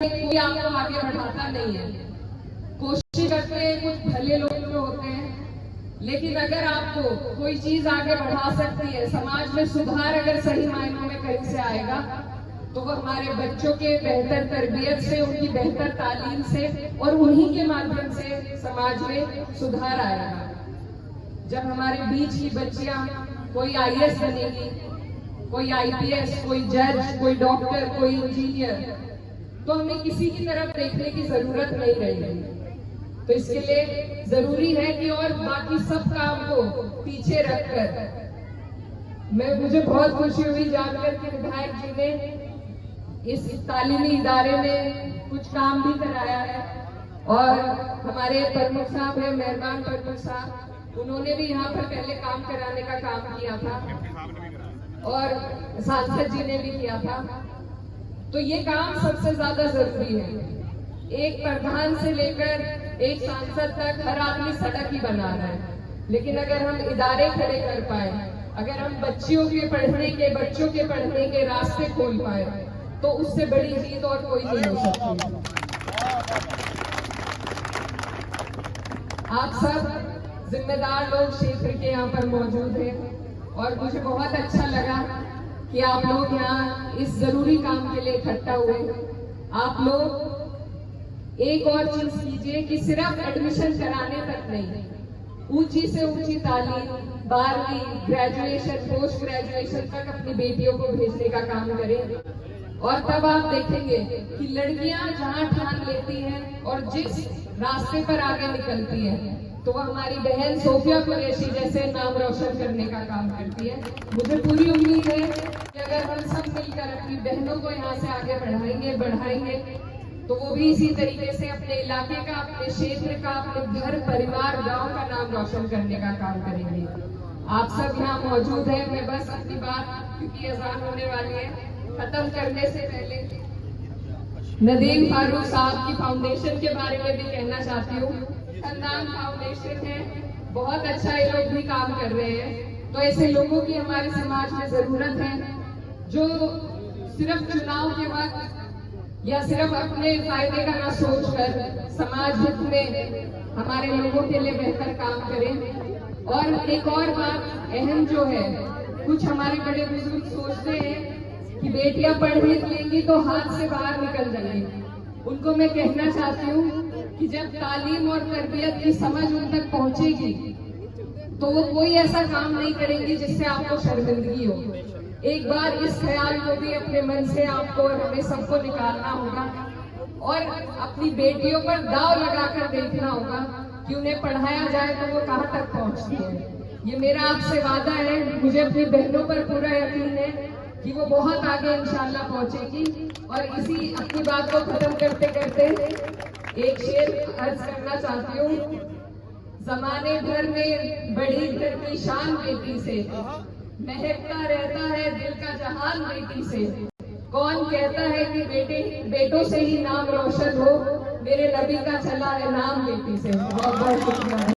कोई आपको आगे बढ़ाता नहीं है। कोशिश करते हैं, कुछ भले लोग जो होते हैं, लेकिन अगर आपको कोई चीज आगे बढ़ा सकती है, समाज में सुधार अगर सही मायनों में कहीं से आएगा तो वो हमारे बच्चों के बेहतर तरबियत से, उनकी बेहतर तालीम से और उन्हीं के माध्यम से समाज में सुधार आएगा। जब हमारे बीच की बच्चियां कोई आईएएस बनेगी, कोई आईपीएस, कोई जज, कोई डॉक्टर, कोई इंजीनियर, तो हमें किसी की तरफ देखने की जरूरत नहीं रहेगी। तो इसके लिए जरूरी है कि और बाकी सब काम को पीछे रखकर, मुझे बहुत खुशी हुई जानकर कि विधायक जी ने इस तालीमी इदारे में कुछ काम भी कराया है और हमारे प्रमुख साहब है, मेहरबान प्रमुख साहब, उन्होंने भी यहाँ पर पहले काम कराने का काम किया था और सांसद जी ने भी किया था। तो ये काम सबसे ज्यादा जरूरी है। एक प्रधान से लेकर एक सांसद तक हर आदमी सड़क ही बना रहा है, लेकिन अगर हम इदारे खड़े कर पाए, अगर हम बच्चों के पढ़ने के रास्ते खोल पाए, तो उससे बड़ी जीत और कोई नहीं हो सकती। आप सब जिम्मेदार लोग क्षेत्र के यहाँ पर मौजूद हैं और मुझे बहुत अच्छा लगा कि आप लोग यहाँ इस जरूरी काम के लिए इकट्ठा हुए। आप लोग एक और चीज कीजिए कि सिर्फ एडमिशन कराने तक नहीं, ऊंची से ऊंची तालीम, 12वीं, ग्रेजुएशन, पोस्ट ग्रेजुएशन तक अपनी बेटियों को भेजने का काम करें। और तब आप देखेंगे कि लड़कियां जहां ठान लेती हैं और जिस रास्ते पर आगे निकलती हैं, तो वह हमारी बहन सोफिया कुरैशी जैसे नाम रोशन करने का काम करती है। मुझे पूरी उम्मीद है कि अगर हम सब मिलकर अपनी बहनों को यहाँ से आगे बढ़ाएंगे तो वो भी इसी तरीके से अपने इलाके का, अपने क्षेत्र का, अपने घर, परिवार, गांव का नाम रोशन करने का काम करेंगे। आप सब यहाँ मौजूद हैं। मैं बस अपनी बात, क्योंकि अजान होने वाली है, खत्म करने से पहले नदीम फारूक साहब की फाउंडेशन के बारे में भी कहना चाहती हूँ। खानदान फाउंडेशन है, बहुत अच्छा ये लोग भी काम कर रहे हैं। तो ऐसे लोगों की हमारे समाज में जरूरत है जो सिर्फ चुनाव के वक्त या सिर्फ अपने फायदे का ना सोचकर समाज हित में हमारे लोगों के लिए बेहतर काम करें। और एक और बात अहम जो है, कुछ हमारे बड़े बुजुर्ग सोचते हैं कि बेटियां पढ़ लिख लेंगी तो हाथ से बाहर निकल जाएंगी। उनको मैं कहना चाहती हूँ कि जब तालीम और तरबियत की समझ उन तक पहुंचेगी तो वो कोई ऐसा काम नहीं करेंगी जिससे आपको शर्मिंदगी हो। एक बार इस ख्याल को भी अपने मन से आपको और हमें सबको निकालना होगा और अपनी बेटियों पर दाव लगाकर देखना होगा कि उन्हें पढ़ाया जाए तो वो कहाँ तक पहुंचती है। ये मेरा आपसे वादा है। मुझे अपनी बहनों पर पूरा यकीन है कि वो बहुत आगे इंशाल्लाह पहुंचेगी। और इसी अपनी बात को खत्म करते करते एक शेर अर्ज करना चाहती हूँ। जमाने भर में बड़ी घर की शान बेटी से, महकता रहता है दिल का जहान बेटी से। कौन कहता है कि बेटों से ही नाम रोशन हो, मेरे नबी का चला है नाम बेटी से। बहुत बहुत शुक्रिया।